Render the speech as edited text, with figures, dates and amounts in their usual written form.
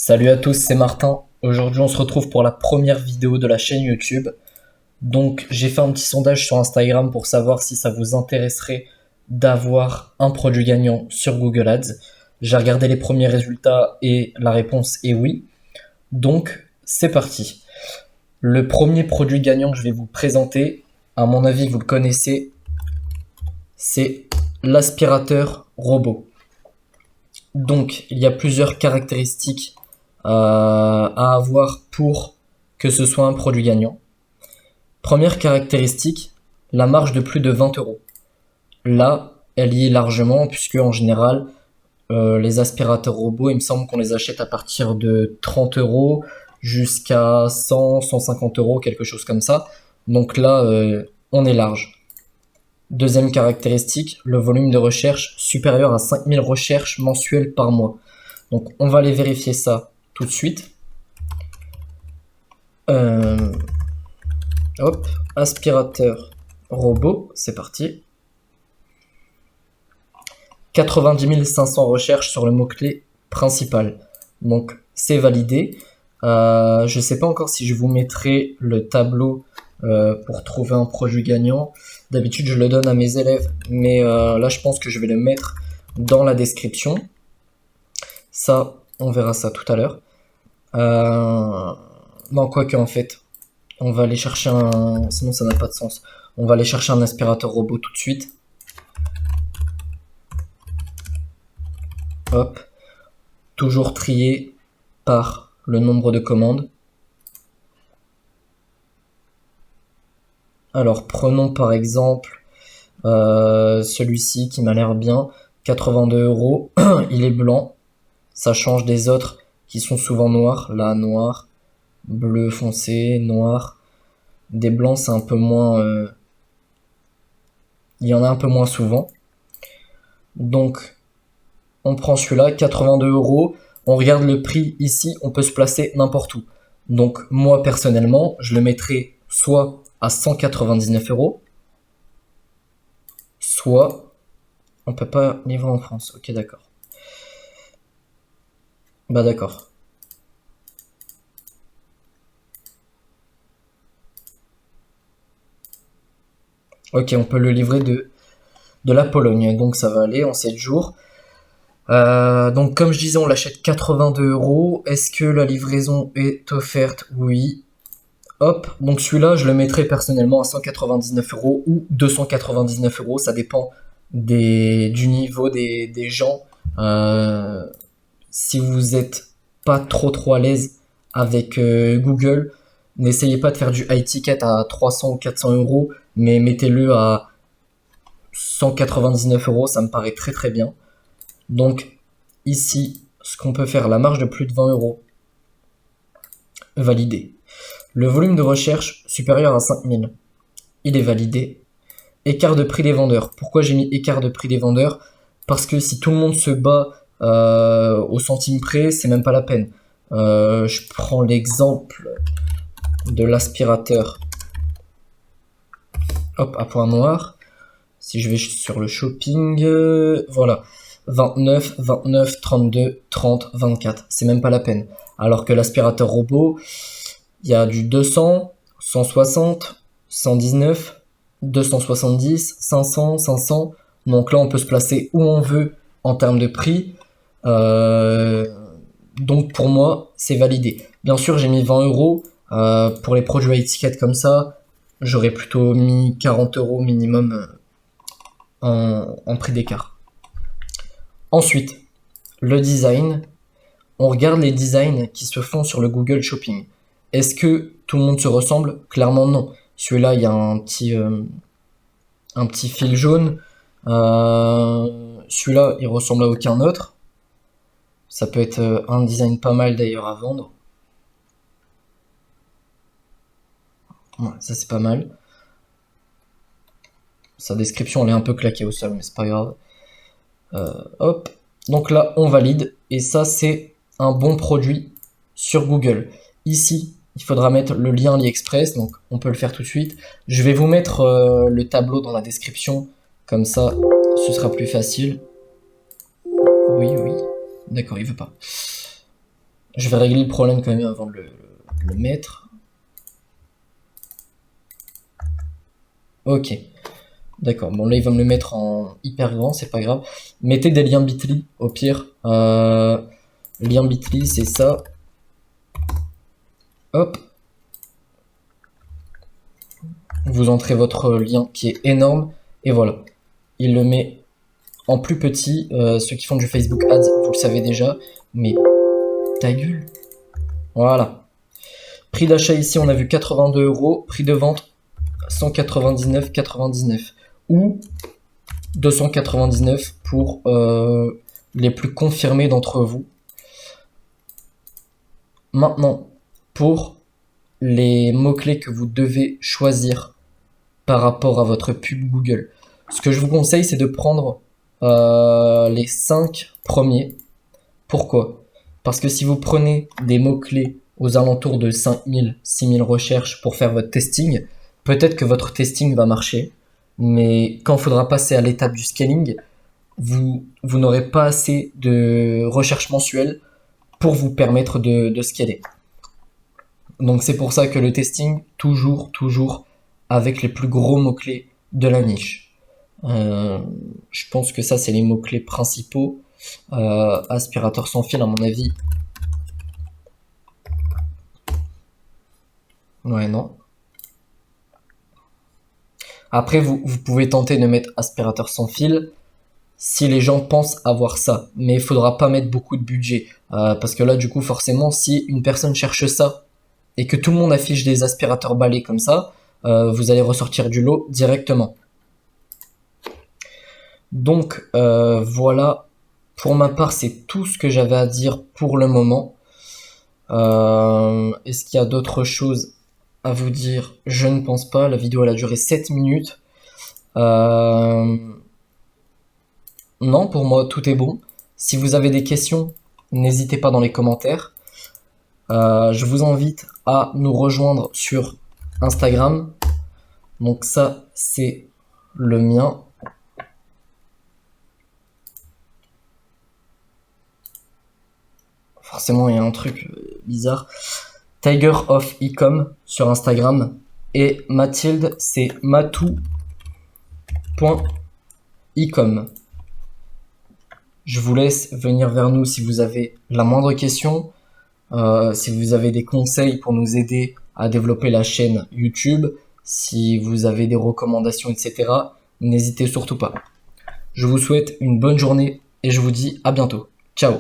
Salut à tous, c'est Martin. Aujourd'hui, on se retrouve pour la première vidéo de la chaîne YouTube. Donc, j'ai fait un petit sondage sur Instagram pour savoir si ça vous intéresserait d'avoir un produit gagnant sur Google Ads. J'ai regardé les premiers résultats et la réponse est oui. Donc, c'est parti. Le premier produit gagnant que je vais vous présenter, à mon avis, vous le connaissez, c'est l'aspirateur robot. Donc, il y a plusieurs caractéristiques à avoir pour que ce soit un produit gagnant. Première caractéristique, la marge de plus de 20 euros. Là, elle y est largement, puisque en général, les aspirateurs robots, il me semble qu'on les achète à partir de 30 euros jusqu'à 100, 150 euros, quelque chose comme ça. Donc là, on est large. Deuxième caractéristique, le volume de recherche supérieur à 5000 recherches mensuelles par mois. Donc on va aller vérifier ça tout de suite. Hop, aspirateur robot, c'est parti. 90 500 recherches sur le mot-clé principal. Donc c'est validé. Je ne sais pas encore si je vous mettrai le tableau pour trouver un produit gagnant. D'habitude je le donne à mes élèves, mais là je pense que je vais le mettre dans la description. Ça, on verra ça tout à l'heure. Non, quoique en fait, on va aller chercher un... Sinon ça n'a pas de sens. On va aller chercher un aspirateur robot tout de suite. Hop. Toujours trié par le nombre de commandes. Alors prenons par exemple celui-ci qui m'a l'air bien. 82 euros. Il est blanc. Ça change des autres qui sont souvent noirs. Là, noir, bleu foncé, noir. Des blancs, c'est un peu moins... Il y en a un peu moins souvent. Donc, on prend celui-là, 82 euros. On regarde le prix ici, on peut se placer n'importe où. Donc, moi, personnellement, je le mettrai soit à 199 euros, soit... On peut pas livrer en France. Ok, d'accord. Bah d'accord. Ok, on peut le livrer de la Pologne, donc ça va aller en 7 jours. Donc comme je disais, on l'achète 82 euros. Est-ce que la livraison est offerte? Oui. Hop, donc celui-là, je le mettrai personnellement à 199 euros ou 299 euros, ça dépend du niveau des gens. Si vous êtes pas trop à l'aise avec Google, n'essayez pas de faire du high ticket à 300 ou 400 euros, mais mettez-le à 199 euros, ça me paraît très bien. Donc ici, ce qu'on peut faire, la marge de plus de 20 euros, validé. Le volume de recherche supérieur à 5000, il est validé. Écart de prix des vendeurs. Pourquoi j'ai mis écart de prix des vendeurs? Parce que si tout le monde se bat au centime près, c'est même pas la peine. Je prends l'exemple de l'aspirateur. Hop, à point noir. Si je vais sur le shopping, voilà. 29, 29, 32, 30, 24. C'est même pas la peine. Alors que l'aspirateur robot, il y a du 200, 160, 119, 270, 500, 500. Donc là, on peut se placer où on veut en termes de prix. Donc pour moi, c'est validé. Bien sûr, j'ai mis 20 euros. Pour les produits à étiquette comme ça, j'aurais plutôt mis 40 euros minimum en prix d'écart. Ensuite, le design. On regarde les designs qui se font sur le Google Shopping. Est-ce que tout le monde se ressemble? Clairement non. Celui-là, il y a un petit fil jaune. Celui-là, il ressemble à aucun autre. Ça peut être un design pas mal d'ailleurs à vendre. Ouais, ça c'est pas mal. Sa description elle est un peu claquée au sol, mais c'est pas grave. Hop. Donc là, on valide. Et ça, c'est un bon produit sur Google. Ici, il faudra mettre le lien AliExpress. Donc, on peut le faire tout de suite. Je vais vous mettre le tableau dans la description. Comme ça, ce sera plus facile. Oui. D'accord, il veut pas. Je vais régler le problème quand même avant de le mettre. Ok. D'accord, bon là il va me le mettre en hyper grand, c'est pas grave. Mettez des liens Bitly au pire. Lien Bitly, c'est ça. Hop. Vous entrez votre lien qui est énorme. Et voilà. Il le met en plus petit. Ceux qui font du Facebook Ads, vous le savez déjà. Mais ta gueule. Voilà. Prix d'achat ici, on a vu 82 euros. Prix de vente, 199,99. Ou 299 pour les plus confirmés d'entre vous. Maintenant, pour les mots-clés que vous devez choisir par rapport à votre pub Google. Ce que je vous conseille, c'est de prendre les 5 premiers. Pourquoi? Parce que si vous prenez des mots-clés aux alentours de 5000, 6000 recherches pour faire votre testing, peut-être que votre testing va marcher, mais quand il faudra passer à l'étape du scaling, vous n'aurez pas assez de recherches mensuelles pour vous permettre de scaler. Donc c'est pour ça que le testing, toujours avec les plus gros mots-clés de la niche. Je pense que ça, c'est les mots-clés principaux. Aspirateur sans fil, à mon avis. Ouais, non. Après, vous pouvez tenter de mettre aspirateur sans fil si les gens pensent avoir ça. Mais il faudra pas mettre beaucoup de budget. Parce que là, du coup, forcément, si une personne cherche ça et que tout le monde affiche des aspirateurs balais comme ça, vous allez ressortir du lot directement. Donc voilà, pour ma part, c'est tout ce que j'avais à dire pour le moment. Est-ce qu'il y a d'autres choses à vous dire? Je ne pense pas. La vidéo elle a duré 7 minutes. Non, pour moi, tout est bon. Si vous avez des questions, n'hésitez pas dans les commentaires. Je vous invite à nous rejoindre sur Instagram. Donc ça, c'est le mien. Forcément, il y a un truc bizarre. Tiger of Ecom sur Instagram. Et Mathilde, c'est matou.ecom. Je vous laisse venir vers nous si vous avez la moindre question. Si vous avez des conseils pour nous aider à développer la chaîne YouTube, si vous avez des recommandations, etc., n'hésitez surtout pas. Je vous souhaite une bonne journée et je vous dis à bientôt. Ciao!